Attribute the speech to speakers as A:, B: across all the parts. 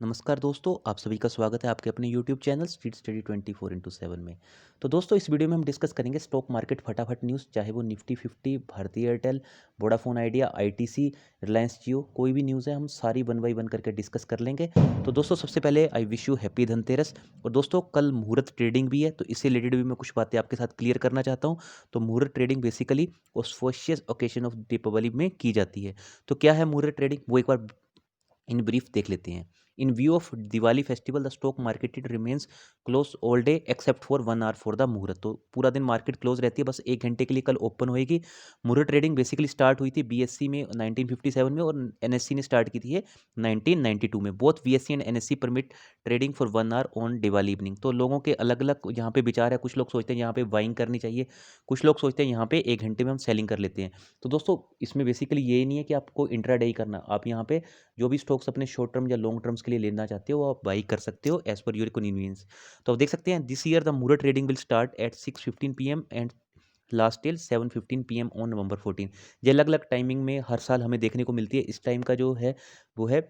A: नमस्कार दोस्तों, आप सभी का स्वागत है आपके अपने YouTube channel street study 24x7 में। तो दोस्तों, इस वीडियो में हम डिस्कस करेंगे स्टॉक मार्केट फटाफट न्यूज़, चाहे वो निफ्टी 50, भारती एयरटेल, वोडाफोन आइडिया, आईटीसी, रिलायंस जियो, कोई भी न्यूज़ है हम सारी वन बाई वन करके डिस्कस कर लेंगे। तो दोस्तों, सबसे पहले I wish you happy Dhanteras. और दोस्तों, कल मुहूर्त ट्रेडिंग भी है, तो इससे रिलेटेड भी मैं कुछ बातें आपके साथ क्लियर करना चाहता हूँ। तो मुहूर्त trading basically auspicious occasion of Deepawali में की जाती है। तो क्या है मुहूर्त ट्रेडिंग, वो एक बार इन ब्रीफ देख लेते हैं। इन view of Diwali festival the stock market remains close all day except for 1 hour for the मुहूर्त। तो पूरा दिन मार्केट क्लोज रहती है, बस 1 घंटे के लिए कल ओपन होएगी। मुहूर्त ट्रेडिंग बेसिकली स्टार्ट हुई थी बीएससी में 1957 में, और एनएससी ने स्टार्ट की थी ये 1992 में। Both BSC and NSC permit trading for 1 hour on Diwali evening. तो लोगों के अलग अलग यहाँ पे विचार है। कुछ लोग सोचते हैं यहाँ पे बाइंग करनी चाहिए, कुछ लोग सोचते हैं यहाँ पे 1 घंटे में हम सेलिंग कर लेते हैं। तो दोस्तों, इसमें बेसिकली ये नहीं है कि आपको इंट्राडे ही करना, आप यहाँ पे जो भी स्टॉक्स अपने शॉर्ट टर्म या लॉन्ग टर्म्स के लिए लेना चाहते हो वो आप बाई कर सकते हो एज पर योर कन्वीनियंस। तो आप देख सकते हैं दिस ईयर द मुहूर्त trading will start at 6:15 PM and last till 7:15 PM on November 14। ये अलग अलग टाइमिंग में हर साल हमें देखने को मिलती है। इस टाइम का जो है वो है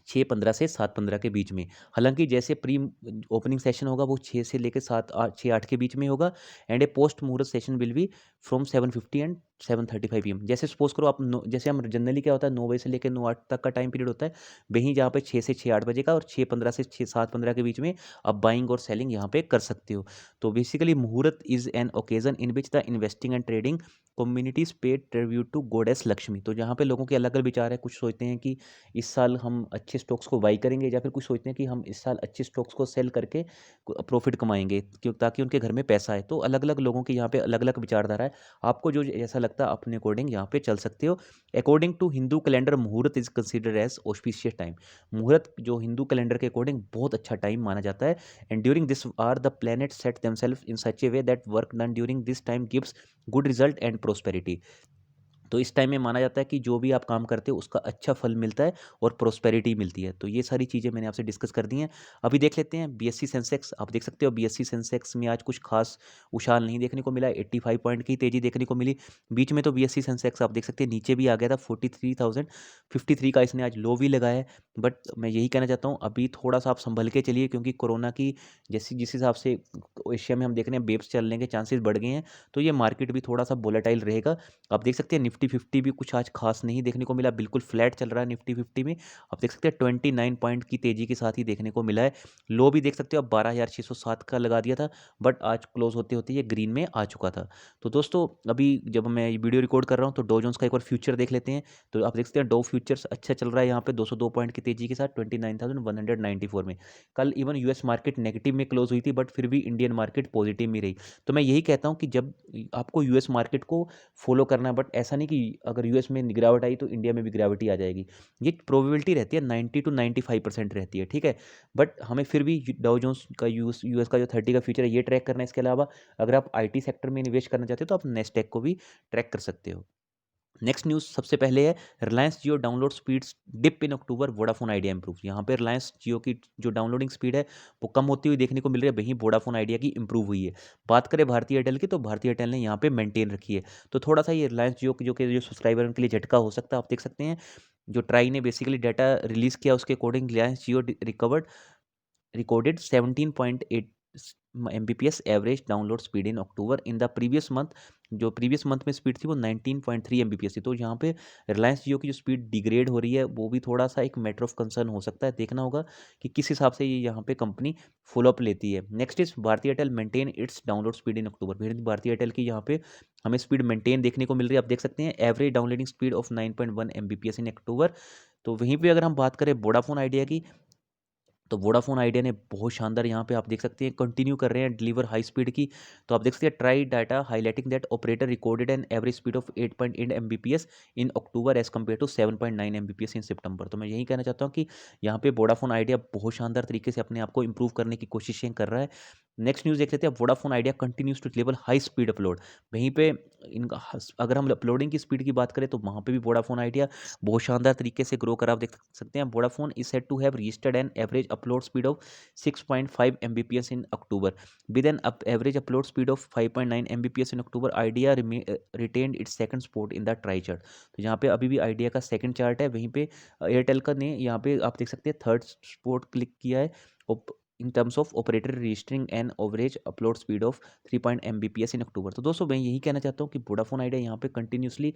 A: 6:15 से 7:15 के बीच में। हालांकि जैसे प्री ओपनिंग सेशन होगा वो 6 से लेकर 6-8 के बीच में होगा। एंड ए पोस्ट मुहूर्त session will be from 7:50 and 7:35 PM। जैसे सपोज करो आप जैसे हम जनरली क्या होता है 9 बजे से लेकर 9-8 तक का टाइम पीरियड होता है, वहीं जहाँ पे 6 से 6-8 बजे का, और 6:15 से 6-7:15 के बीच में आप बाइंग और सेलिंग यहाँ पे कर सकते हो। तो बेसिकली मुहूर्त is an occasion in which the investing and trading communities पे ट्रिब्यूट टू गॉडेस लक्ष्मी। तो जहाँ पे लोगों के अलग अलग विचार है, कुछ सोचते हैं कि इस साल हम अच्छे स्टॉक्स को बाई करेंगे, या फिर कुछ सोचते हैं कि हम इस साल अच्छे स्टॉक्स को सेल करके प्रॉफिट कमाएंगे, क्यों, ताकि उनके घर में पैसा है। तो अलग अलग लोगों के यहाँ पे अलग अलग विचारधारा है। आपको जो जैसा लगता है अपने अकॉर्डिंग यहाँ पे चल सकते हो। According to Hindu calendar muhurat is considered as auspicious time. मुहूर्त जो हिंदू कैलेंडर के अकॉर्डिंग बहुत अच्छा टाइम माना जाता है। And during this are the planet set themselves in such a way that work done during this time gives good result and prosperity. तो इस टाइम में माना जाता है कि जो भी आप काम करते हो उसका अच्छा फल मिलता है और प्रोस्पेरिटी मिलती है। तो ये सारी चीज़ें मैंने आपसे डिस्कस कर दी हैं। अभी देख लेते हैं बीएससी सेंसेक्स। आप देख सकते हो बीएससी सेंसेक्स में आज कुछ खास उछाल नहीं देखने को मिला। 85 पॉइंट की तेज़ी देखने को मिली। बीच में तो बीएससी सेंसेक्स आप देख सकते हैं नीचे भी आ गया था। 43,053 का इसने आज लो भी लगाया है। बट मैं यही कहना चाहता हूँ, अभी थोड़ा सा आप संभल के चलिए, क्योंकि कोरोना की जैसी जिस हिसाब से एशिया में हम देख रहे हैं वेव्स चलने के चांसेस बढ़ गए हैं, तो ये मार्केट भी थोड़ा सा वोलेटाइल रहेगा। आप देख सकते हैं निफ्टी 50 भी कुछ आज खास नहीं देखने को मिला, बिल्कुल फ्लैट चल रहा है निफ्टी 50 में। आप देख सकते हैं 29 पॉइंट की तेजी के साथ ही देखने को मिला है। लो भी देख सकते हो आप 12,607 का लगा दिया था, बट आज क्लोज होते होते ये ग्रीन में आ चुका था। तो दोस्तों, अभी जब मैं ये वीडियो रिकॉर्ड कर रहा हूँ तो डो जोन्स का एक बार फ्यूचर देख लेते हैं। तो आप देख सकते हैं डो फ्यूचर्स अच्छा चल रहा है यहाँ पे 202 पॉइंट की तेजी के साथ 29,194 में। कल इवन यूएस मार्केट नेगेटिव में क्लोज हुई थी, बट फिर भी इंडियन मार्केट पॉजिटिव में रही। तो मैं यही कहता हूँ कि जब आपको यूएस मार्केट को फॉलो करना है, बट ऐसा नहीं कि अगर यूएस में गिरावट आई तो इंडिया में भी गिरावट आ जाएगी। ये प्रोबेबिलिटी रहती है 90 to 95% रहती है, ठीक है। बट हमें फिर भी डाउ जोन्स का यूएस का जो 30 का फ्यूचर है ये ट्रैक करना है। इसके अलावा अगर आप आईटी सेक्टर में निवेश करना चाहते हो तो आप नेस्टेक को भी ट्रैक कर सकते हो। नेक्स्ट न्यूज़ सबसे पहले है Reliance Jio download speeds dip in October, Vodafone Idea improve. यहाँ पे रिलायंस जियो की जो डाउनलोडिंग स्पीड है वो कम होती हुई देखने को मिल रही है, वहीं वोडाफोन आइडिया की इंप्रूव हुई है। बात करें भारतीय एयरटेल की, तो भारतीय एयरटेल ने यहाँ पे मेंटेन रखी है। तो थोड़ा सा ये रिलायंस जियो की जो सब्सक्राइबर है उनके लिए झटका हो सकता है। आप देख सकते हैं जो ट्राई ने बेसिकली डाटा रिलीज किया उसके according Reliance Jio recovered recorded 17.8 Mbps average download speed in October. In the previous month, जो प्रीवियस मंथ में स्पीड थी वो 19.3 Mbps थी। तो यहाँ पे रिलायंस जियो की जो स्पीड डिग्रेड हो रही है वो भी थोड़ा सा एक मैटर ऑफ कंसर्न हो सकता है। देखना होगा कि किस हिसाब से ये यहाँ पे कंपनी फॉलोअप लेती है। Next is Bharti Airtel maintain its download speed in October. फिर भारतीय एयरटेल की यहाँ पे हमें स्पीड मेंटेन देखने को मिल रही है। आप देख सकते हैं average downloading speed of 9.1 Mbps in अक्टूबर। तो वहीं पे अगर हम बात करें वोडाफोन आइडिया की, तो वोडाफोन आइडिया ने बहुत शानदार यहाँ पे आप देख सकते हैं कंटिन्यू कर रहे हैं डिलीवर हाई स्पीड की। तो आप देख सकते हैं TRAI data highlighting that operator recorded an average speed of 8.8 Mbps in October as compared to 7.9 Mbps in September. तो मैं यही कहना चाहता हूँ कि यहाँ पे वोडाफोन आइडिया बहुत शानदार तरीके से अपने आप को इंप्रूव करने की कोशिशें कर रहा है। नेक्स्ट न्यूज़ देख लेते हैं, Vodafone Idea continues to deliver high speed upload. वहीं पे इनका अगर हम अपलोडिंग की स्पीड की बात करें तो वहाँ पे भी वोडाफोन आइडिया बहुत शानदार तरीके से ग्रो करा, आप देख सकते हैं। Vodafone is set to have registered an average upload speed of 6.5 Mbps in October with an average upload speed of 5.9 Mbps in October. Idea retained its second spot in the TRAI chart. तो यहाँ पे अभी भी idea का second chart है, वहीं पे Airtel का ने यहाँ पे आप देख सकते हैं थर्ड स्पॉट क्लिक किया है in terms of operator registering an average upload speed of 3 Mbps in अक्टूबर। तो दोस्तों मैं यही कहना चाहता हूँ कि वोडाफोन आइडिया यहाँ पे कंटिन्यूसली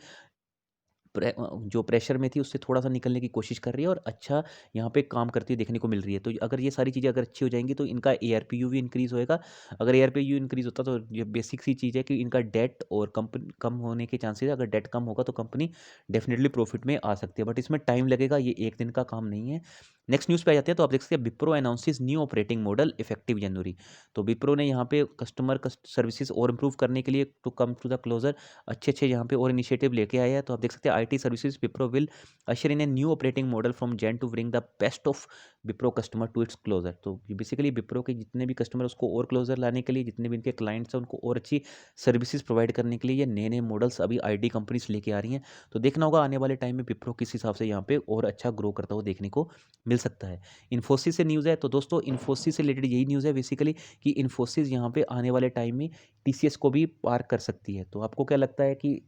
A: जो प्रेशर में थी उससे थोड़ा-सा निकलने की कोशिश कर रही है और अच्छा यहाँ पे काम करती हुई देखने को मिल रही है। तो अगर ये सारी चीज़ें अगर अच्छी हो जाएँगी तो इनका एआरपीयू भी इंक्रीज़ होएगा। अगर एआरपीयू इंक्रीज़ होता तो ये बेसिक सी चीज़ है कि इनका डेट और कम होने के चांसेज़ है। अगर डेट कम होगा तो कंपनी डेफ़िनिटली प्रॉफ़िट में आ सकती है, बट इसमें टाइम लगेगा, ये एक दिन का काम नहीं है। नेक्स्ट न्यूज़ पे आ जाते हैं, तो आप देख सकते हैं Wipro announces new operating model effective January. तो विप्रो ने यहाँ पे कस्टमर सर्विसेज और इम्प्रूव करने के लिए to come to the closure अच्छे-अच्छे यहाँ पे और इनिशिएटिव लेके आए हैं। तो आप देख सकते हैं IT services Wipro will usher in a new operating model from Jan to bring the best of Wipro customer to its closure. तो बेसिकली विप्रो के जितने भी कस्टमर उसको और क्लोजर लाने के लिए, जितने भी इनके क्लाइंट्स हैं उनको और अच्छी सर्विसेज प्रोवाइड करने के लिए ये नए-नए मॉडल्स अभी आईटी कंपनीज लेके आ रही हैं। तो देखना होगा आने वाले टाइम में विप्रो किस हिसाब से यहाँ पे और अच्छा ग्रो करता हुआ देखने को मिल सकता है। इन्फोसिस से न्यूज़ है, तो दोस्तों इन्फोसिस से रिलेटेड यही न्यूज़ है बेसिकली कि इन्फोसिस यहाँ पे आने वाले टाइम में टीसीएस को भी पार कर सकती है। तो आपको क्या लगता है कि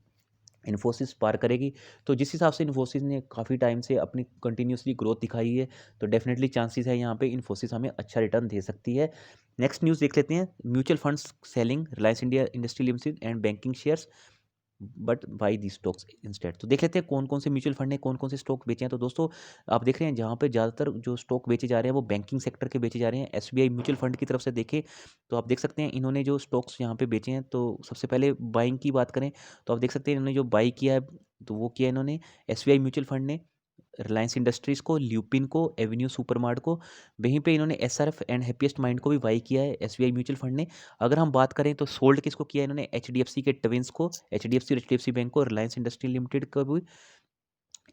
A: इन्फोसिस पार करेगी? तो जिस हिसाब से इन्फोसिस ने काफ़ी टाइम से अपनी कंटिन्यूअसली ग्रोथ दिखाई है, तो डेफ़िनेटली चांसेस है यहाँ पे इन्फोसिस हमें अच्छा रिटर्न दे सकती है। नेक्स्ट न्यूज़ देख लेते हैं, mutual funds selling Reliance India industrial limited and banking shares but by the stocks instead. तो देख लेते हैं कौन-कौन से म्यूचुअल फंड ने कौन-कौन से स्टॉक बेचे हैं। तो दोस्तों आप देख रहे हैं जहाँ पे ज़्यादातर जो स्टॉक बेचे जा रहे हैं वो बैंकिंग सेक्टर के बेचे जा रहे हैं। एसबीआई म्यूचुअल फंड की तरफ से देखें तो आप देख सकते हैं इन्होंने जो स्टॉक्स यहाँ पे बेचे हैं, तो सबसे पहले बाइंग की बात करें तो आप देख सकते हैं इन्होंने जो बाई किया है, तो वो किया इन्होंने एसबीआई म्यूचुअल फंड ने रिलायंस इंडस्ट्रीज़ को, ल्यूपिन को, एवेन्यू सुपरमार्ट को। वहीं पे इन्होंने एसआरएफ एंड हैप्पीएस्ट माइंड को भी बाई किया है एसबीआई म्यूचुअल फंड ने। अगर हम बात करें तो सोल्ड किसको किया है इन्होंने, एचडीएफसी के ट्विंस को, एचडीएफसी और एचडीएफसी बैंक को, रिलायंस इंडस्ट्री लिमिटेड को भी।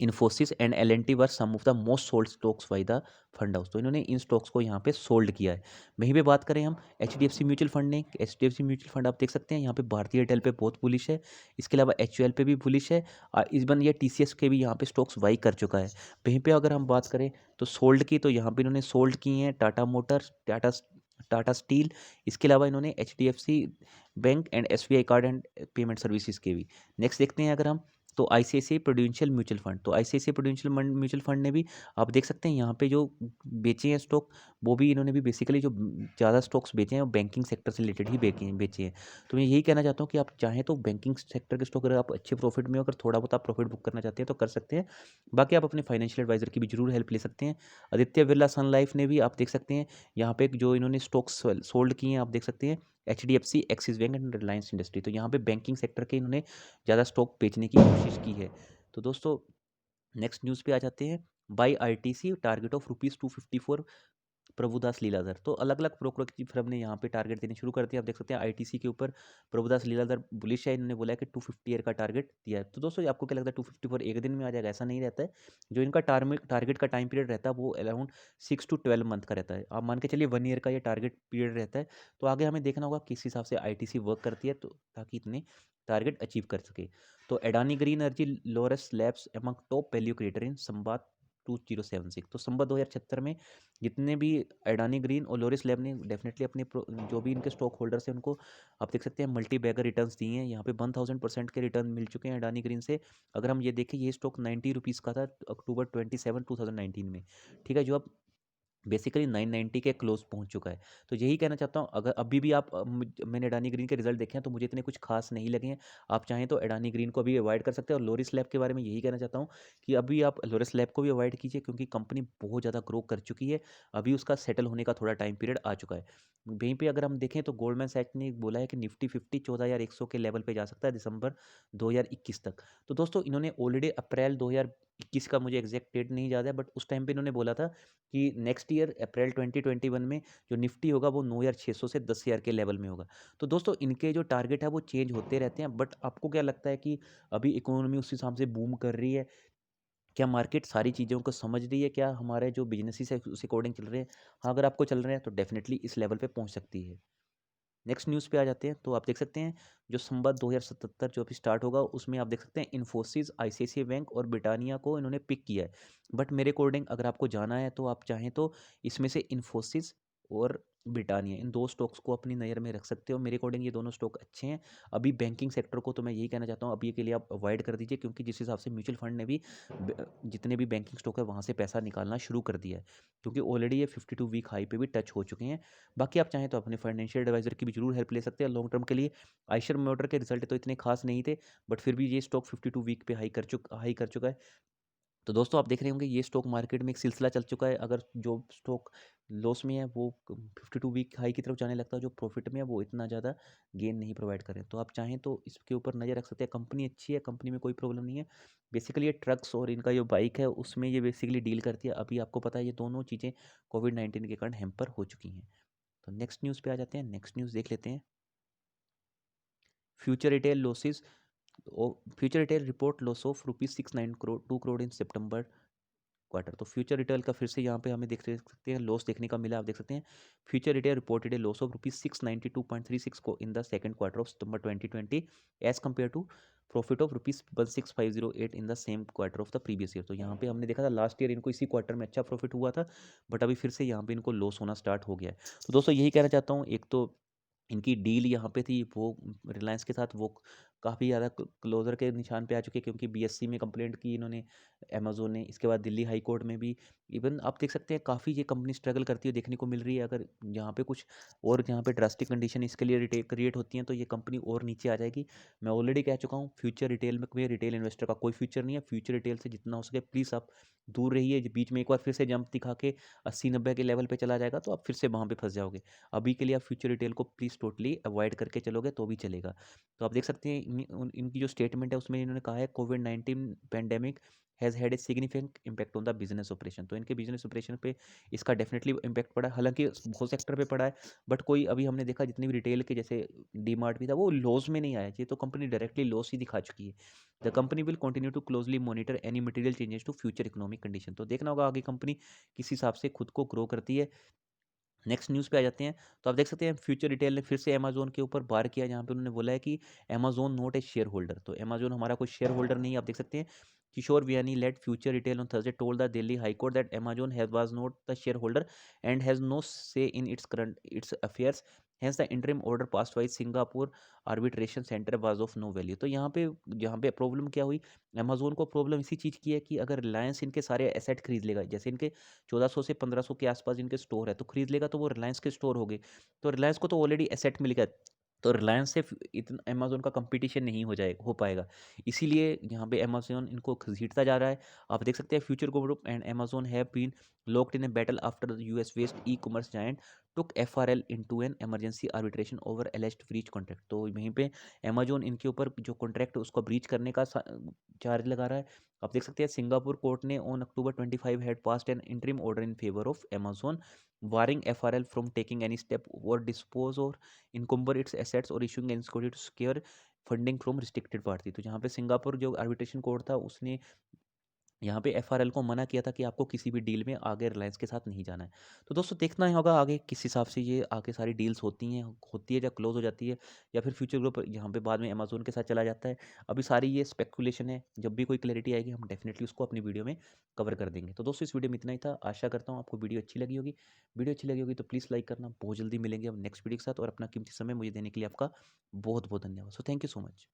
A: Infosys and L&T were some of the most sold stocks by the fund house. तो इन्होंने इन स्टॉक्स को यहाँ पे सोल्ड किया है। वहीं पे बात करें हम एचडीएफसी म्यूचुअल फंड ने, एचडीएफसी म्यूचुअल फंड आप देख सकते हैं यहाँ पे भारतीय एयरटेल पे बहुत बुलिश है, इसके अलावा एचयूएल पे भी बुलिश है, इस बार ये टीसीएस के भी यहाँ पे स्टॉक्स बाई कर चुका है। वहीं पे अगर हम बात करें तो सोल्ड की, तो यहाँ पे इन्होंने सोल्ड की हैं टाटा मोटर्स, टाटा स्टील, इसके अलावा इन्होंने HDFC bank and SBI card and payment services के भी। नेक्स्ट देखते हैं अगर हम, तो आईसीआईसीआई प्रूडेंशियल म्यूचुअल फंड, तो आईसीआईसीआई प्रूडेंशियल म्यूचुअल फंड ने भी आप देख सकते हैं यहाँ पे जो बेचे हैं स्टॉक, वो भी इन्होंने भी बेसिकली जो ज़्यादा स्टॉक्स बेचे हैं वो बैंकिंग सेक्टर से रिलेटेड ही बेचे हैं। तो मैं यही कहना चाहता हूँ कि आप चाहें तो बैंकिंग सेक्टर के स्टॉक अगर आप अच्छे प्रॉफिट में हो, अगर थोड़ा बहुत आप प्रॉफिट बुक करना चाहते हैं तो कर सकते हैं। बाकी आप अपने फाइनेंशियल एडवाइजर की भी जरूर हेल्प ले सकते हैं। आदित्य बिरला सन लाइफ ने भी आप देख सकते हैं यहाँ पे जो इन्होंने स्टॉक्स सोल्ड किए हैं, आप देख सकते हैं HDFC, axis bank and Reliance industry. तो यहाँ पे बैंकिंग सेक्टर के इन्होंने ज़्यादा स्टॉक बेचने की कोशिश की है। तो दोस्तों नेक्स्ट न्यूज़ पे आ जाते हैं, buy ITC target of ₹254 Prabhudas Lilladher. तो अलग-अलग ब्रोकरेज फर्म ने यहाँ पे टारगेट देने शुरू कर दिया। आप देख सकते हैं आईटीसी के ऊपर प्रभुदास लीलाधर बुलिश है, इन्होंने बोला है कि 250 ईयर का टारगेट दिया है। तो दोस्तों आपको क्या लगता है 254 एक दिन में आ जाएगा? ऐसा नहीं रहता है। जो इनका टारगेट का टाइम पीरियड रहता है वो अराउंड 6 टू 12 मंथ का रहता है। आप मान के चलिए 1 ईयर का ये टारगेट पीरियड रहता है। तो आगे हमें देखना होगा किस हिसाब से आईटीसी वर्क करती है, तो ताकि इतने टारगेट अचीव कर सके। तो Adani green energy Lord's labs among top value creator in संवाद 2076। तो संवाद 2076 में जितने भी अडानी ग्रीन और लोरिस लैब ने डेफिनेटली अपने जो भी इनके स्टॉक होल्डर्स हैं उनको आप देख सकते हैं मल्टी बैगर रिटर्न्स दिए हैं। यहाँ पे 1000% के रिटर्न मिल चुके हैं अडानी ग्रीन से। अगर हम ये देखें ये स्टॉक 90 रुपीज़ का था अक्टूबर 27 2019 में, ठीक है, जो अब बेसिकली 990 के क्लोज पहुंच चुका है। तो यही कहना चाहता हूँ, अगर अभी भी आप मैंने अडानी ग्रीन के रिजल्ट देखे हैं तो मुझे इतने कुछ खास नहीं लगे हैं। आप चाहें तो अडानी ग्रीन को भी अवॉइड कर सकते हैं, और लोरिस लैब के बारे में यही कहना चाहता हूँ कि अभी आप लोरिस लैब को भी अवॉइड कीजिए, क्योंकि कंपनी बहुत ज़्यादा ग्रो कर चुकी है। अभी उसका सेटल होने का थोड़ा टाइम पीरियड आ चुका है। वहीं पे अगर हम देखें तो गोल्डमैन सैक्स ने बोला है कि निफ्टी 50 14,100 के लेवल पे जा सकता है दिसंबर 2021 तक। तो दोस्तों इन्होंने ऑलरेडी अप्रैल 2021 का, मुझे एग्जैक्ट डेट नहीं याद है, बट उस टाइम पे इन्होंने बोला था कि नेक्स्ट ईयर अप्रैल 2021 में जो निफ्टी होगा वो 9,600 से 10,000 के लेवल में होगा। तो दोस्तों इनके जो टारगेट है वो चेंज होते रहते हैं, बट आपको क्या लगता है कि अभी इकोनॉमी उस हिसाब से बूम कर रही है? क्या मार्केट सारी चीज़ों को समझ रही है? क्या हमारे जो बिजनेसेस है उस अकॉर्डिंग चल रहे हैं? हाँ, अगर आपको चल रहे हैं तो डेफिनेटली इस लेवल पे पहुंच सकती है। नेक्स्ट न्यूज़ पे आ जाते हैं, तो आप देख सकते हैं जो संबत 2077 जो अभी स्टार्ट होगा उसमें आप देख सकते हैं इन्फोसिस, आईसीआईसीआई बैंक और ब्रिटानिया को इन्होंने पिक किया है। बट मेरे अकॉर्डिंग अगर आपको जाना है तो आप चाहें तो इसमें से इन्फोसिस और ब्रिटानिया इन 2 स्टॉक्स को अपनी नज़र में रख सकते हो। मेरे अकॉर्डिंग ये दोनों स्टॉक अच्छे हैं। अभी बैंकिंग सेक्टर को तो मैं यही कहना चाहता हूँ अभी के लिए आप अवॉइड कर दीजिए, क्योंकि जिस हिसाब से म्यूचुअल फंड ने भी जितने भी बैंकिंग स्टॉक है वहाँ से पैसा निकालना शुरू कर दिया है, क्योंकि ऑलरेडी ये 52 वीक हाई पे भी टच हो चुके हैं। बाकी आप चाहें तो अपने फाइनेंशियल एडवाइजर की भी जरूर हेल्प ले सकते हैं लॉन्ग टर्म के लिए। आयशर मोटर के रिजल्ट तो इतने खास नहीं थे, बट फिर भी ये स्टॉक 52 वीक पे हाई कर चुका है। तो दोस्तों आप देख रहे होंगे ये स्टॉक मार्केट में एक सिलसिला चल चुका है। अगर जो स्टॉक लॉस में है वो 52 वीक हाई की तरफ जाने लगता है, जो प्रॉफिट में है वो इतना ज़्यादा गेन नहीं प्रोवाइड करें। तो आप चाहें तो इसके ऊपर नज़र रख सकते हैं। कंपनी अच्छी है, कंपनी में कोई प्रॉब्लम नहीं है। बेसिकली ये ट्रक्स और इनका जो बाइक है उसमें ये बेसिकली डील करती है। अभी आपको पता है ये दोनों चीज़ें कोविड-19 के कारण हैम्पर हो चुकी हैं। तो नेक्स्ट न्यूज़ पे आ जाते हैं। नेक्स्ट न्यूज़ देख लेते हैं। Future retail losses future retail report loss of rupees 69 crore 2 crore in September quarter. तो फ्यूचर रिटेल का फिर से यहाँ पे हमें देख सकते हैं लॉस देखने का मिला। आप देख सकते हैं Future Retail reported a loss of rupees 692.36 को in the second quarter of September 2020 as compared to profit of rupees 16508 in the same quarter of the previous year. तो यहाँ पे हमने देखा था लास्ट ईयर इनको इसी क्वार्टर में अच्छा प्रॉफिट हुआ था, बट अभी फिर से यहाँ पे इनको लॉस होना स्टार्ट हो गया है। तो दोस्तों यही कहना चाहता हूँ, एक तो इनकी डील यहाँ पे थी वो रिलायंस के साथ, वो काफ़ी ज़्यादा क्लोजर के निशान पे आ चुके हैं, क्योंकि बीएससी में कंप्लेंट की इन्होंने अमेजोन ने। इसके बाद दिल्ली हाई कोर्ट में भी इवन आप देख सकते हैं काफ़ी ये कंपनी स्ट्रगल करती है देखने को मिल रही है। अगर यहाँ पे कुछ और यहाँ पे ड्रास्टिक कंडीशन इसके लिए क्रिएट होती हैं तो ये कंपनी और नीचे आ जाएगी। मैं ऑलरेडी कह चुका हूँ फ्यूचर रिटेल में रिटेल इन्वेस्टर का कोई फ्यूचर नहीं है। फ्यूचर रिटेल से जितना हो सके प्लीज़ आप दूर रहिए। बीच में एक बार फिर से जंप दिखा के 80-90 के लेवल पे चला जाएगा तो आप फिर से वहाँ पे फंस जाओगे। अभी के लिए आप फ्यूचर रिटेल को प्लीज़ टोटली अवॉइड करके चलोगे तो भी चलेगा। तो आप देख सकते हैं इनकी जो स्टेटमेंट है उसमें इन्होंने कहा है कोविड-19 pandemic has had a significant impact on the business operation. तो इनके बिजनेस ऑपरेशन पे इसका डेफिनेटली इम्पैक्ट पड़ा है। हालांकि बहुत सेक्टर पे पड़ा है, बट कोई अभी हमने देखा जितनी भी रिटेल के जैसे डी मार्ट भी था वो लॉस में नहीं आया। ये तो कंपनी डायरेक्टली लॉस ही दिखा चुकी है। The company will continue to closely monitor any material changes to future economic condition. तो देखना होगा आगे कंपनी किस हिसाब से खुद को ग्रो करती है। नेक्स्ट न्यूज़ पे आ जाते हैं। तो आप देख सकते हैं फ्यूचर रिटेल ने फिर से अमेज़न के ऊपर वार किया, जहाँ पे उन्होंने बोला है कि Amazon not a share holder. तो अमेज़न हमारा कोई शेयर होल्डर नहीं है। आप देख सकते हैं Kishore Biyani led Future Retail on Thursday told the Delhi High Court that Amazon has was not the shareholder and has no say in its affairs, hence the interim order passed by Singapore arbitration centre was of no value. तो यहाँ पे problem क्या हुई, Amazon को problem इसी चीज़ की है कि अगर रिलायंस इनके सारे एसेट खरीद लेगा, जैसे इनके 1400 से 1500 के आसपास इनके स्टोर है, तो खरीद लेगा तो वो रिलायंस के स्टोर हो गए। तो रिलायंस को तो ऑलरेडी एसेट मिल गया, तो रिलायंस से इतना अमेज़न का कंपटीशन नहीं हो पाएगा। इसीलिए यहाँ पे अमेज़न इनको घसीटता जा रहा है। आप देख सकते हैं Future Group and Amazon have been locked in a battle after the US based e-commerce giant took FRL into an emergency arbitration over alleged breach contract. तो वहीं पे अमेज़न इनके ऊपर जो कॉन्ट्रैक्ट है उसको ब्रीच करने का चार्ज लगा रहा है। आप देख सकते हैं सिंगापुर कोर्ट ने on October 25 had passed an interim order in favour of Amazon barring FRL from taking any step or dispose or encumber its assets or issuing an security to secure funding from restricted party. तो जहाँ पे Singapore जो arbitration court था उसने यहाँ पे एफआरएल को मना किया था कि आपको किसी भी डील में आगे रिलायंस के साथ नहीं जाना है। तो दोस्तों देखना ही होगा आगे किस हिसाब से ये आगे सारी डील्स होती है या क्लोज हो जाती है, या फिर फ्यूचर ग्रुप यहाँ पे बाद में अमेज़न के साथ चला जाता है। अभी सारी ये स्पेकुलेशन है, जब भी कोई क्लैरिटी आएगी हम डेफिनेटली उसको अपनी वीडियो में कवर कर देंगे। तो दोस्तों इस वीडियो में इतना ही था। आशा करता हूँ आपको वीडियो अच्छी लगी होगी। वीडियो अच्छी लगी होगी तो प्लीज़ लाइक करना। बहुत जल्दी मिलेंगे हम नेक्स्ट वीडियो के साथ, और अपना कीमती समय मुझे देने के लिए आपका बहुत बहुत धन्यवाद। So thank you so much.